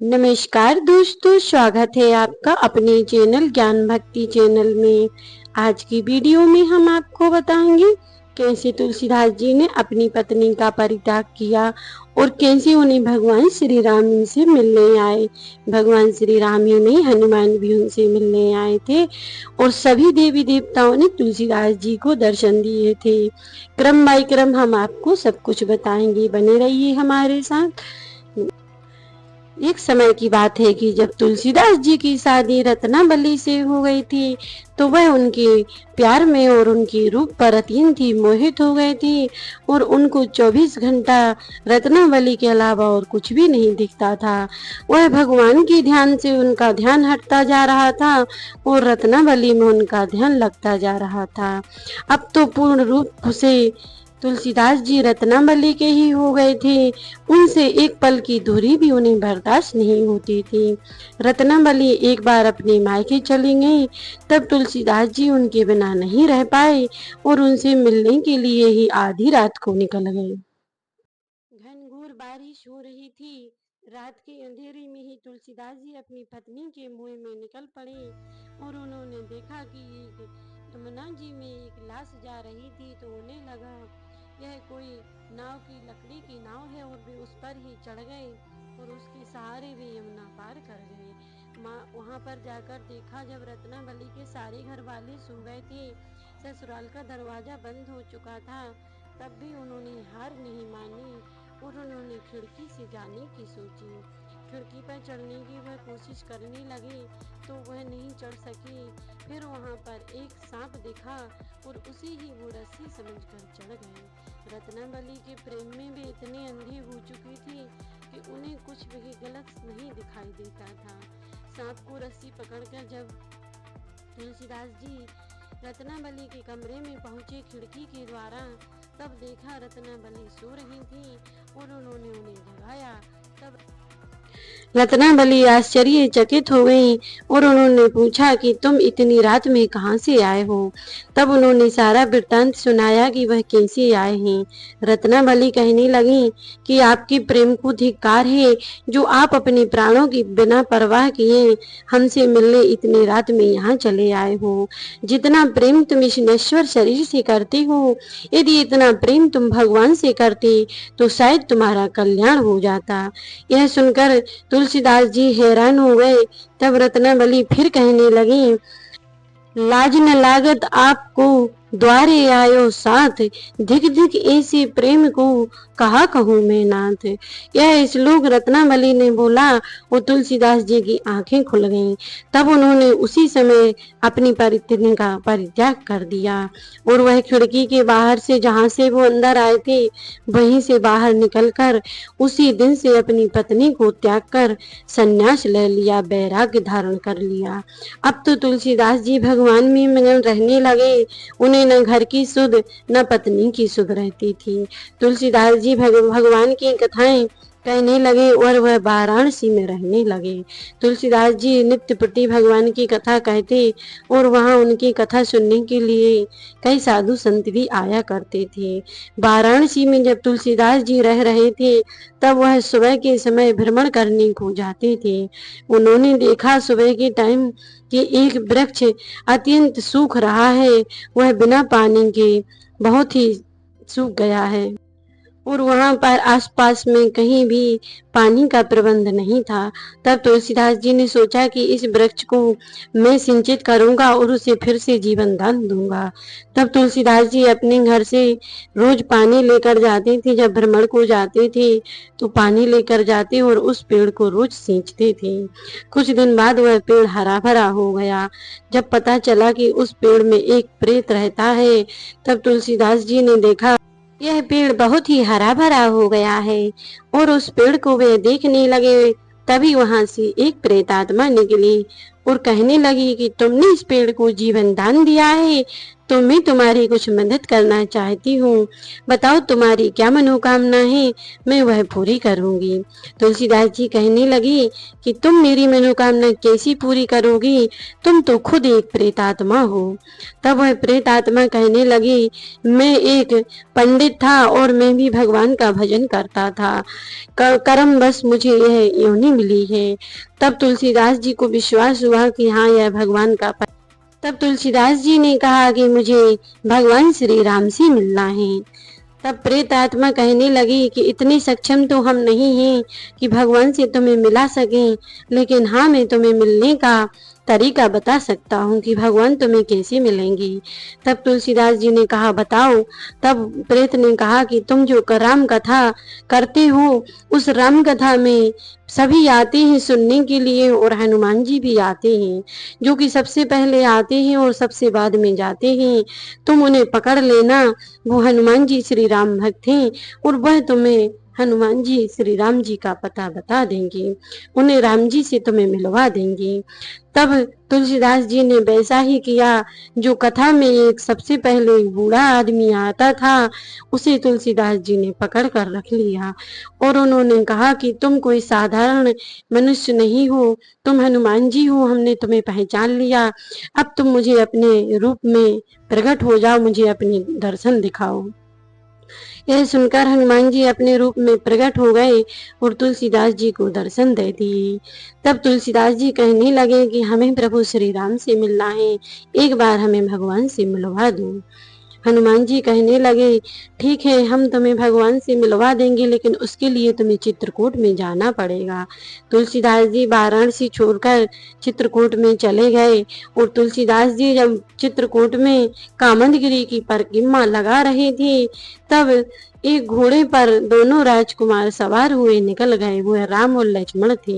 नमस्कार दोस्तों, स्वागत है आपका अपने चैनल ज्ञान भक्ति चैनल में। आज की वीडियो में हम आपको बताएंगे कैसे तुलसीदास जी ने अपनी पत्नी का परित्याग किया और कैसे उन्हें भगवान श्री राम उनसे मिलने आए। भगवान श्री राम ही नहीं, हनुमान भी उनसे मिलने आए थे और सभी देवी देवताओं ने तुलसीदास जी को दर्शन दिए थे। क्रम बाय क्रम हम आपको सब कुछ बताएंगे, बने रहिए हमारे साथ। एक समय की बात है कि जब तुलसीदास जी की शादी रत्नावली से हो गई थी, तो वह उनके प्यार में और उनकी रूप पर अत्यंत ही मोहित हो गए थे और उनको 24 घंटा रत्नावली के अलावा और कुछ भी नहीं दिखता था। वह भगवान के ध्यान से उनका ध्यान हटता जा रहा था और रत्नावली में उनका ध्यान लगता जा रहा था। अब तो पूर्ण रूप से तुलसीदास जी रत्नावली के ही हो गए थे। उनसे एक पल की दूरी भी उन्हें बर्दाश्त नहीं होती थी। रत्नावली एक बार अपने मायके चली गई, तब तुलसीदास जी उनके बिना नहीं रह पाए और उनसे मिलने के लिए ही आधी रात को निकल गए। घनघोर बारिश हो रही थी। रात के अंधेरे में ही तुलसीदास जी अपनी पत्नी के मुंह में निकल पड़े और उन्होंने देखा कि एक यमुना जी में एक लाश जा रही थी, तो उन्हें लगा यह कोई नाव की लकड़ी की नाव है और वे उस पर ही चढ़ गए और उसके सहारे वे यमुना पार कर गए। वहां पर जाकर देखा जब रत्नावली के सारे घर वाले सो गए थे, ससुराल का दरवाजा बंद हो चुका था, तब भी उन्होंने हार नहीं मानी और उन्होंने खिड़की से जाने की सोची। खिड़की पर चढ़ने की वह कोशिश करने लगे तो वह नहीं चढ़ सके। फिर वहां पर एक सांप दिखा और उसी ही वो रस्सी समझकर चढ़ गए। रत्नावली के प्रेम में वे इतने अंधे हो चुके थे कि उन्हें कुछ भी गलत नहीं दिखाई देता था। सांप को रस्सी पकड़कर जब तुलसीदास जी रत्नावली के कमरे में पहुंचे खिड़की के द्वारा, तब देखा रत्नावली सो रही थी और उन्होंने उन्हें जगाया। तब रत्नावली आश्चर्यचकित हो गई और उन्होंने पूछा कि तुम इतनी रात में कहां से आए हो। तब उन्होंने सारा वृत्तांत सुनाया कि वह कैसे आए हैं। रत्नावली कहने लगी कि आपके प्रेम को धिक्कार है, जो आप अपने प्राणों की बिना परवाह किए हमसे मिलने इतनी रात में यहाँ चले आए हो। जितना प्रेम तुम इस नश्वर शरीर से करते हो, यदि इतना प्रेम तुम भगवान से करते तो शायद तुम्हारा कल्याण हो जाता। यह सुनकर तुलसीदास जी हैरान हो गए। तब रत्नावली फिर कहने लगी, लाज न लागत आपको द्वारे आयो साथ, धिक धिक ऐसे प्रेम को कहा कहूँ मैं नाथ। यह श्लोक रत्नावली ने बोला और तुलसीदास जी की आंखें खुल गईं। तब उन्होंने उसी समय अपनी पत्नी का परित्याग कर दिया और वह खिड़की के बाहर से, जहां से वो अंदर आए थे, वहीं से बाहर निकलकर उसी दिन से अपनी पत्नी को त्याग कर संन्यास ले लिया, वैराग्य धारण कर लिया। अब तो तुलसीदास जी भगवान में मगन रहने लगे। उन्हें न घर की सुध न पत्नी की सुध रहती थी। तुलसीदास जी भगवान की कथाएं कहने लगे और वह वाराणसी में रहने लगे। तुलसीदास जी नित्य प्रति भगवान की कथा कहते और वहां उनकी कथा सुनने के लिए कई साधु संत भी आया करते थे। वाराणसी में जब तुलसीदास जी रह रहे थे, तब वह सुबह के समय भ्रमण करने को जाते थे। उन्होंने देखा सुबह के टाइम कि एक वृक्ष अत्यंत सूख रहा है, वह बिना पानी के बहुत ही सूख गया है और वहां पर आसपास में कहीं भी पानी का प्रबंध नहीं था। तब तुलसीदास जी ने सोचा कि इस वृक्ष को मैं सिंचित करूंगा और उसे फिर से जीवन दान दूंगा। तब तुलसीदास जी अपने घर से रोज पानी लेकर जाते थे। जब भ्रमण को जाते थे तो पानी लेकर जाते और उस पेड़ को रोज सींचते थे। कुछ दिन बाद वह पेड़ हरा भरा हो गया। जब पता चला कि उस पेड़ में एक प्रेत रहता है, तब तुलसीदास जी ने देखा यह पेड़ बहुत ही हरा भरा हो गया है और उस पेड़ को वे देखने लगे। तभी वहां से एक प्रेतात्मा निकली और कहने लगी कि तुमने इस पेड़ को जीवन दान दिया है, तो मैं तुम्हारी कुछ मदद करना चाहती हूँ। बताओ तुम्हारी क्या मनोकामना है, मैं वह पूरी करूँगी। तुलसीदास जी कहने लगी कि तुम मेरी मनोकामना कैसी पूरी करोगी, तुम तो खुद एक प्रेतात्मा हो। तब वह प्रेतात्मा कहने लगी, मैं एक पंडित था और मैं भी भगवान का भजन करता था, कर्म बस मुझे यह योनि मिली है। तब तुलसीदास जी को विश्वास हुआ कि हाँ, यह भगवान का। तब तुलसीदास जी ने कहा कि मुझे भगवान श्री राम से मिलना है। तब प्रेत आत्मा कहने लगी कि इतने सक्षम तो हम नहीं हैं कि भगवान से तुम्हें मिला सकें, लेकिन हाँ, मैं तुम्हें मिलने का तरीका बता सकता हूँ कि भगवान तुम्हें कैसे मिलेंगे। तब तुलसीदास जी ने कहा, बताओ। तब प्रेत ने कहा कि तुम जो राम कथा करते हो, उस राम कथा में सभी आते हैं सुनने के लिए और हनुमान जी भी आते हैं, जो कि सबसे पहले आते हैं और सबसे बाद में जाते हैं। तुम उन्हें पकड़ लेना, वो हनुमान जी श्री राम भक्त हैं और वह तुम्हें हनुमान जी श्री राम जी का पता बता देंगे, उन्हें राम जी से तुम्हें मिलवा देंगे। तब तुलसीदास जी ने वैसा ही किया। जो कथा में एक सबसे पहले बूढ़ा आदमी आता था, उसे तुलसीदास जी ने पकड़ कर रख लिया और उन्होंने कहा कि तुम कोई साधारण मनुष्य नहीं हो, तुम हनुमान जी हो, हमने तुम्हें पहचान लिया। अब तुम मुझे अपने रूप में प्रकट हो जाओ, मुझे अपने दर्शन दिखाओ। यह सुनकर हनुमान जी अपने रूप में प्रकट हो गए और तुलसीदास जी को दर्शन दे दिए। तब तुलसीदास जी कहने लगे कि हमें प्रभु श्री राम से मिलना है, एक बार हमें भगवान से मिलवा दो। हनुमान जी कहने लगे, ठीक है, हम तुम्हें भगवान से मिलवा देंगे, लेकिन उसके लिए तुम्हें चित्रकूट में जाना पड़ेगा। तुलसीदास जी वाराणसी छोड़कर चित्रकूट में चले गए और तुलसीदास जी जब चित्रकूट में कामदगिरी की परिक्रमा लगा रहे थे, तब एक घोड़े पर दोनों राजकुमार सवार हुए निकल गए। वो राम और लक्ष्मण थे।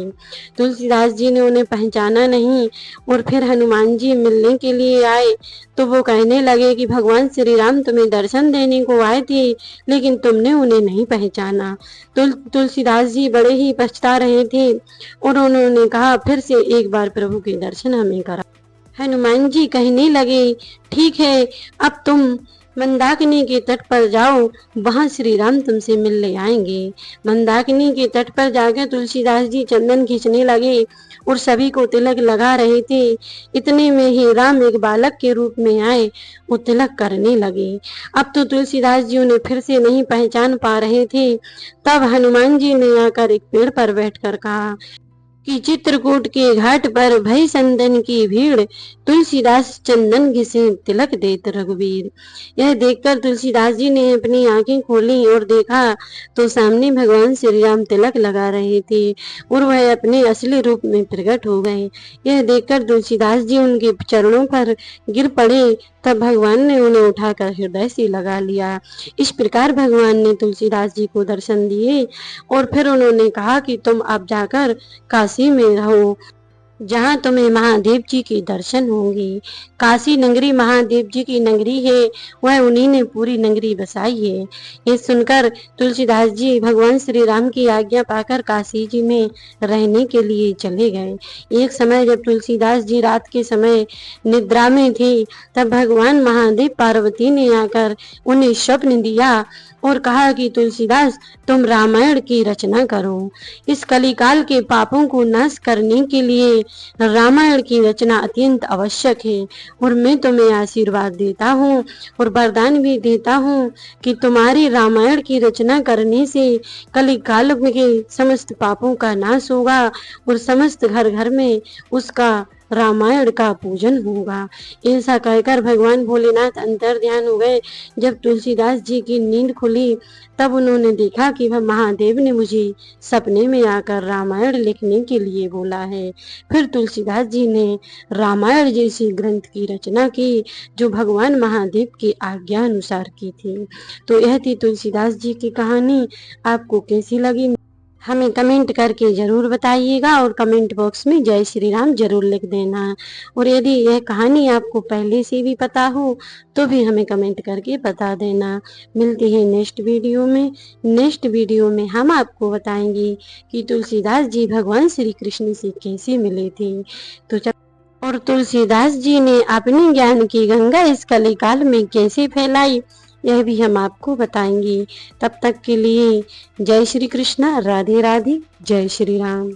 तुलसीदास जी ने उन्हें पहचाना नहीं और फिर हनुमान जी मिलने के लिए आए, तो वो कहने लगे कि भगवान श्री राम तुम्हें दर्शन देने को आए थे, लेकिन तुमने उन्हें नहीं पहचाना। तुलसीदास जी बड़े ही पछता रहे थे और उन्होंने कहा, फिर से एक बार प्रभु के दर्शन हमें करा। हनुमान जी कहने लगे, ठीक है, अब तुम मंदाकिनी के तट पर जाओ, वहां श्री राम तुमसे मिलने आएंगे। मंदाकिनी के तट पर जाकर तुलसीदास जी चंदन खींचने लगे और सभी को तिलक लगा रहे थे। इतने में ही राम एक बालक के रूप में आए, वो तिलक करने लगे। अब तो तुलसीदास जी उन्हें फिर से नहीं पहचान पा रहे थे। तब हनुमान जी ने आकर एक पेड़ पर बैठकर कहा कि चित्रकूट के घाट पर भई संदन की भीड़, तुलसीदास चंदन घिसे तिलक देत रघुवीर। यह देखकर तुलसीदास जी ने अपनी आंखें खोली और देखा तो सामने भगवान श्री राम तिलक लगा रहे थे और वह अपने असली रूप में प्रकट हो गए। यह देखकर तुलसीदास जी उनके चरणों पर गिर पड़े। तब भगवान ने उन्हें उठाकर हृदय से लगा लिया। इस प्रकार भगवान ने तुलसीदास जी को दर्शन दिए और फिर उन्होंने कहा कि तुम अब जाकर काशी में रहो, जहाँ तुम्हें महादेव जी के दर्शन होंगे। काशी नगरी महादेव जी की नगरी है, वह उन्हीं ने पूरी नगरी बसाई है। ये सुनकर तुलसीदास जी भगवान श्री राम की आज्ञा पाकर काशी जी में रहने के लिए चले गए। एक समय जब तुलसीदास जी रात के समय निद्रा में थे, तब भगवान महादेव पार्वती ने आकर उन्हें स्वप्न दिया और कहा कि तुलसीदास, तुम रामायण की रचना करो। इस कलिकाल के पापों को नाश करने के लिए रामायण की रचना अत्यंत आवश्यक है और मैं तुम्हें आशीर्वाद देता हूँ और वरदान भी देता हूँ कि तुम्हारी रामायण की रचना करने से कलिकाल के समस्त पापों का नाश होगा और समस्त घर घर में उसका रामायण का पूजन होगा। ऐसा कहकर भगवान भोलेनाथ अंतर ध्यान हो गए। जब तुलसीदास जी की नींद खुली, तब उन्होंने देखा कि वह महादेव ने मुझे सपने में आकर रामायण लिखने के लिए बोला है। फिर तुलसीदास जी ने रामायण जैसी ग्रंथ की रचना की, जो भगवान महादेव की आज्ञा अनुसार की थी। तो यह थी तुलसीदास जी की कहानी। आपको कैसी लगी हमें कमेंट करके ज़रूर बताइएगा और कमेंट बॉक्स में जय श्री राम ज़रूर लिख देना। और यदि यह कहानी आपको पहले से भी पता हो तो भी हमें कमेंट करके बता देना। मिलती है नेक्स्ट वीडियो में। नेक्स्ट वीडियो में हम आपको बताएंगे कि तुलसीदास जी भगवान श्री कृष्ण से कैसे मिले थे। तो और तुलसीदास जी ने अपने ज्ञान की गंगा इस कलिकाल में कैसे फैलाई, यह भी हम आपको बताएंगे। तब तक के लिए जय श्री कृष्णा, राधे राधे, जय श्री राम।